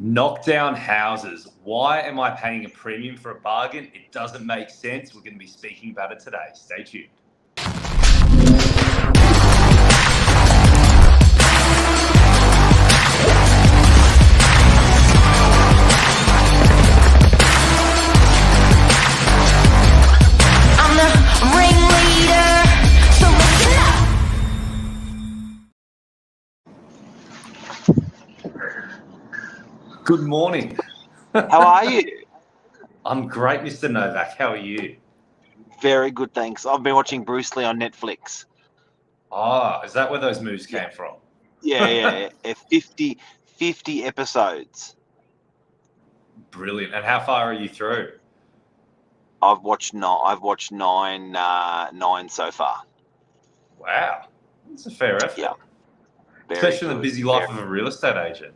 Knockdown houses. Why am I paying a premium for a bargain? It doesn't make sense. We're going to be speaking about it today. Stay tuned. I'm the ringleader, so listen up. Good morning. How are you? I'm great, Mr. Novak. How are you? Very good, thanks. I've been watching Bruce Lee on Netflix. Ah, is that where those moves came from? Yeah. 50 episodes. Brilliant. And how far are you through? I've watched nine so far. Wow. That's a fair effort. Yeah. Especially in the busy life of a real estate agent.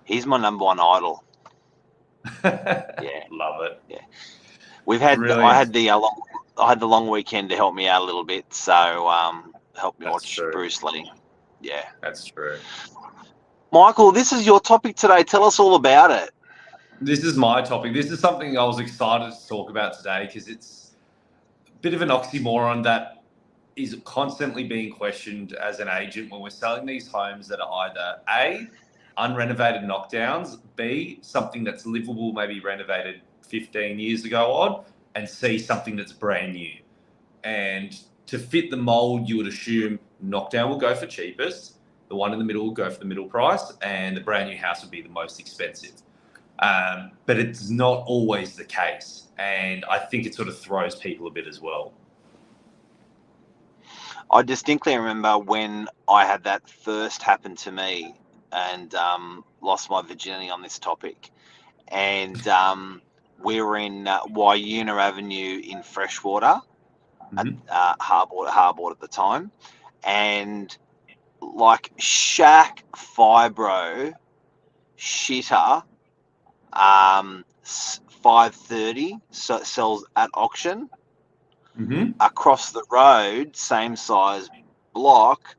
He's my number one idol. Yeah. Love it. Yeah. We've had Brilliant. I had the long weekend to help me out a little bit, so help me That's watch true. Bruce Lee. Yeah. That's true. Michael, this is your topic today. Tell us all about it. This is my topic. This is something I was excited to talk about today because it's a bit of an oxymoron that is constantly being questioned as an agent when we're selling these homes that are either A, unrenovated knockdowns, B, something that's livable, maybe renovated 15 years ago on, and C, something that's brand new. And to fit the mold, you would assume knockdown will go for cheapest, the one in the middle will go for the middle price, and the brand new house would be the most expensive. But it's not always the case. And I think it sort of throws people a bit as well. I distinctly remember when I had that first happen to me and lost my virginity on this topic. And we were in Waiuna Avenue in Freshwater, at Harbord at the time. And like Shack Fibro Shitter 530 sells at auction. Across the road, same size block,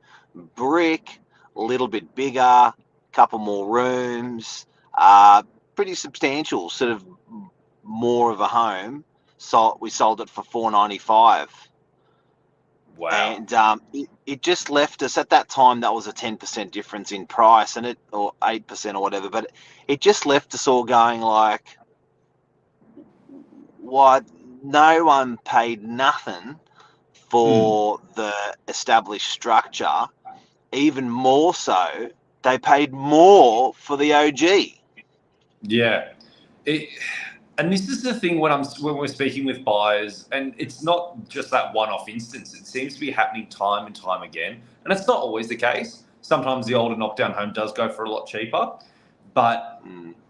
brick, a little bit bigger, couple more rooms, pretty substantial, sort of more of a home. So we sold it for $495. Wow. And it just left us at that time. That was a 10% difference in price, or 8% or whatever. But it just left us all going like, what? No one paid nothing for the established structure. Even more so, they paid more for the OG. Yeah. And this is the thing when we're speaking with buyers, and it's not just that one-off instance. It seems to be happening time and time again. And it's not always the case. Sometimes the older knockdown home does go for a lot cheaper. But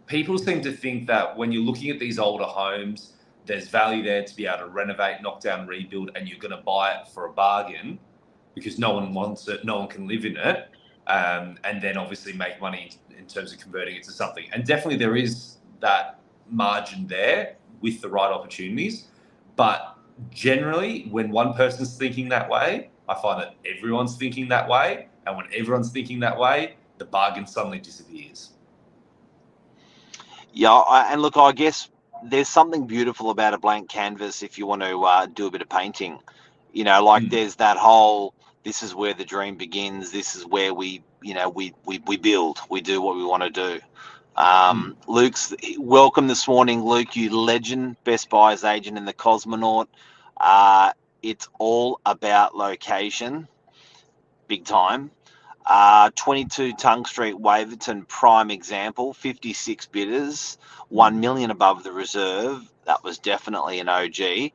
people seem to think that when you're looking at these older homes, there's value there to be able to renovate, knock down, rebuild, and you're going to buy it for a bargain because no one wants it, no one can live in it, and then obviously make money in terms of converting it to something. And definitely there is that margin there with the right opportunities. But generally, when one person's thinking that way, I find that everyone's thinking that way. And when everyone's thinking that way, the bargain suddenly disappears. Yeah, and look, I guess there's something beautiful about a blank canvas if you want to do a bit of painting. You know, like there's that whole, this is where the dream begins. This is where we build. We do what we want to do. Luke's welcome this morning, Luke, you legend, best buyer's agent in the Cosmonaut. It's all about location, big time. 22 Tongue Street, Waverton, prime example, 56 bidders, 1 million above the reserve. That was definitely an OG.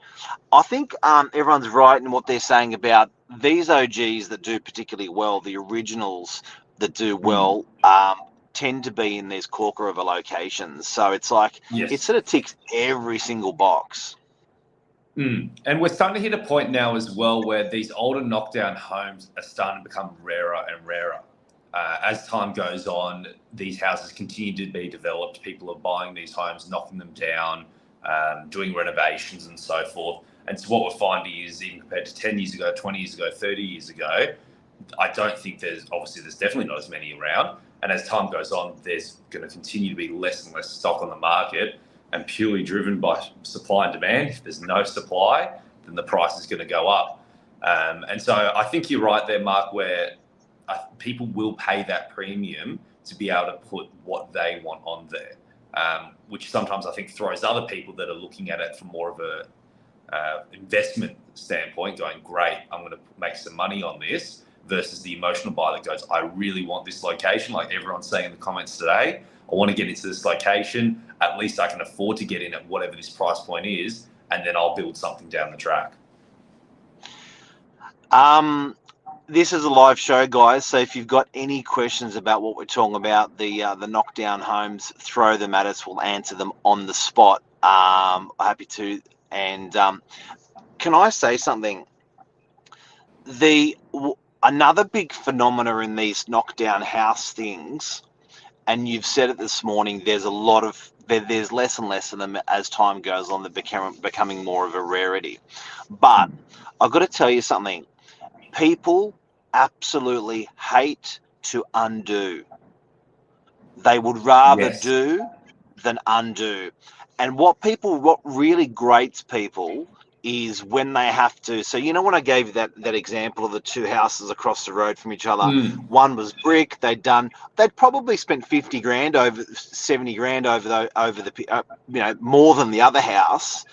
I think everyone's right in what they're saying about these OGs that do particularly well, the originals that do well, tend to be in these corker of a locations. So it's like, it sort of ticks every single box. And we're starting to hit a point now as well where these older knockdown homes are starting to become rarer and rarer. As time goes on, these houses continue to be developed. People are buying these homes, knocking them down, doing renovations and so forth. And so what we're finding is, even compared to 10 years ago, 20 years ago, 30 years ago, I don't think there's definitely not as many around. And as time goes on, there's going to continue to be less and less stock on the market, and purely driven by supply and demand. If there's no supply, then the price is going to go up. And so I think you're right there, Mark, where people will pay that premium to be able to put what they want on there, which sometimes I think throws other people that are looking at it from more of a investment standpoint, going, great, I'm going to make some money on this, versus the emotional buyer that goes, I really want this location, like everyone's saying in the comments today. I want to get into this location. At least I can afford to get in at whatever this price point is, and then I'll build something down the track. This is a live show, guys, so if you've got any questions about what we're talking about, the knockdown homes, throw them at us. We'll answer them on the spot. Happy to. And can I say something? Another big phenomena in these knockdown house things, and you've said it this morning, there's less and less of them as time goes on. They're becoming more of a rarity. But I've got to tell you something. People absolutely hate to undo. They would rather do than undo. And what really grates people is when they have to. So you know when I gave you that example of the two houses across the road from each other, one was brick. They'd probably spent 50 grand over 70 grand over the more than the other house.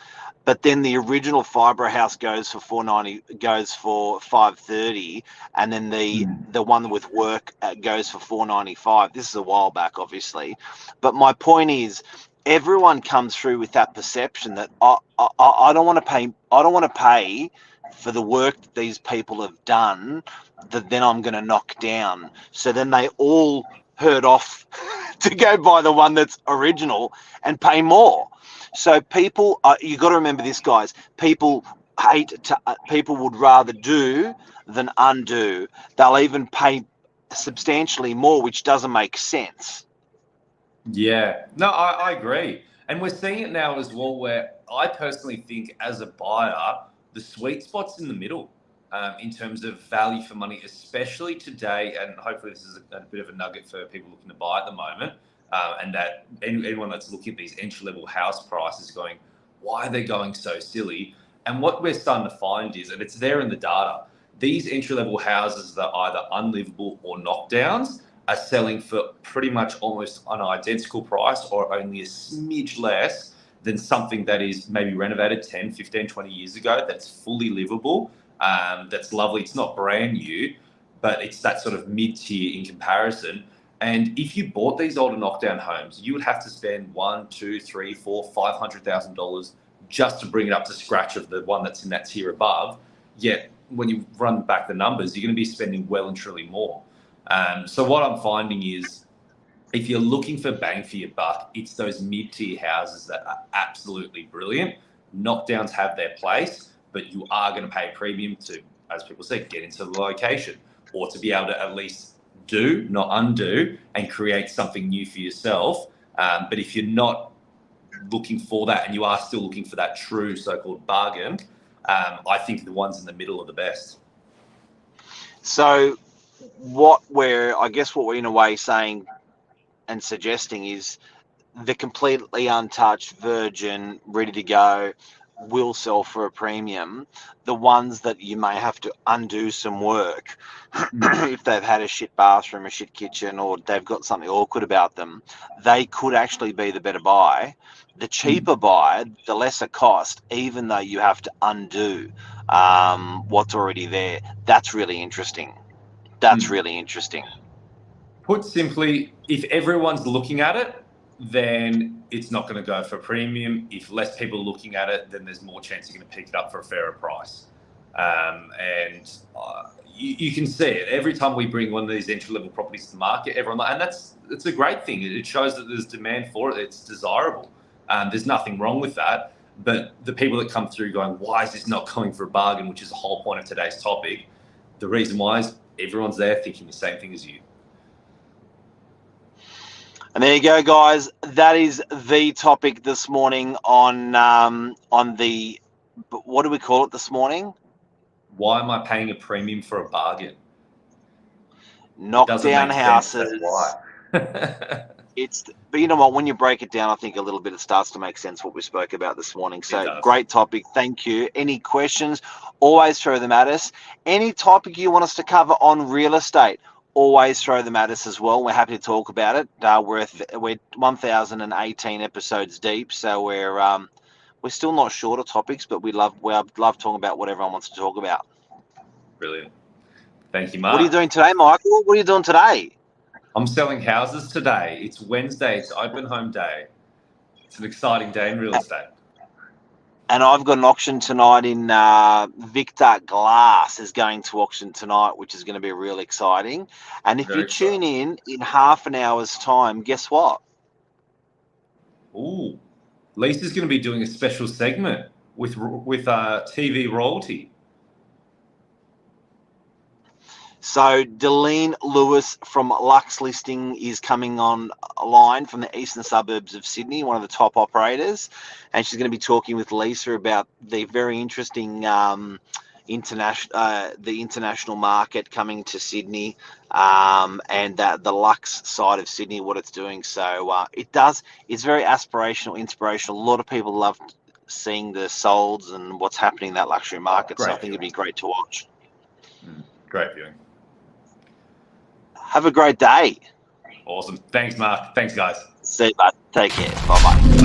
But then the original fibre house goes for 490, goes for 530, and then the one with work goes for 495. This is a while back, obviously. But my point is, everyone comes through with that perception that I don't want to pay. I don't want to pay for the work that these people have done that then I'm going to knock down. So then they all herd off to go buy the one that's original and pay more. So people, you got to remember this, guys. People would rather do than undo. They'll even pay substantially more, which doesn't make sense. Yeah, no, I agree. And we're seeing it now as well, where I personally think as a buyer, the sweet spot's in the middle in terms of value for money, especially today. And hopefully this is a bit of a nugget for people looking to buy at the moment. And that anyone that's looking at these entry-level house prices going, why are they going so silly? And what we're starting to find is, and it's there in the data, these entry-level houses that are either unlivable or knockdowns are selling for pretty much almost an identical price or only a smidge less than something that is maybe renovated 10, 15, 20 years ago that's fully livable, that's lovely. It's not brand new, but it's that sort of mid-tier in comparison. And if you bought these older knockdown homes, you would have to spend $1, $2, $3, $4, $500,000 just to bring it up to scratch of the one that's in that tier above. Yet when you run back the numbers, you're going to be spending well and truly more. So what I'm finding is, if you're looking for bang for your buck, it's those mid-tier houses that are absolutely brilliant. Knockdowns have their place, but you are going to pay a premium to, as people say, get into the location, or to be able to at least do, not undo, and create something new for yourself. But if you're not looking for that, and you are still looking for that true so-called bargain, I think the ones in the middle are the best. So what we're in a way saying and suggesting is the completely untouched, virgin, ready to go will sell for a premium. The ones that you may have to undo some work if they've had a shit bathroom, a shit kitchen, or they've got something awkward about them, they could actually be the better buy. The cheaper buy, the lesser cost, even though you have to undo what's already there. That's really interesting. Really interesting. Put simply, if everyone's looking at it, then it's not going to go for a premium. If less people are looking at it, then there's more chance you're going to pick it up for a fairer price. You can see it every time we bring one of these entry-level properties to the market. And it's a great thing. It shows that there's demand for it. It's desirable. There's nothing wrong with that. But the people that come through going, why is this not going for a bargain, which is the whole point of today's topic, the reason why is everyone's there thinking the same thing as you. And there you go, guys. That is the topic this morning on the, what do we call it this morning? Why am I paying a premium for a bargain? Knockdown houses. Why? But you know what? When you break it down, I think a little bit it starts to make sense what we spoke about this morning. So great topic. Thank you. Any questions? Always throw them at us. Any topic you want us to cover on real estate, always throw them at us as well. We're happy to talk about it. We're 1,018 episodes deep, so we're still not short of topics, but we love talking about what everyone wants to talk about. Brilliant. Thank you, Mark. What are you doing today, Michael? What are you doing today? I'm selling houses today. It's Wednesday. It's open home day. It's an exciting day in real estate. And I've got an auction tonight in Victor Glass is going to auction tonight, which is going to be really exciting. And if you tune in half an hour's time, guess what? Ooh, Lisa's going to be doing a special segment with TV royalty. So Delene Lewis from Lux Listing is coming online from the eastern suburbs of Sydney, one of the top operators, and she's going to be talking with Lisa about the very interesting international market coming to Sydney, and the Lux side of Sydney, what it's doing. So it's very aspirational, inspirational. A lot of people love seeing the solds and what's happening in that luxury market. So I think it'd be great to watch. Great viewing. Have a great day. Awesome. Thanks, Mark. Thanks, guys. See you, bud. Take care. Bye-bye.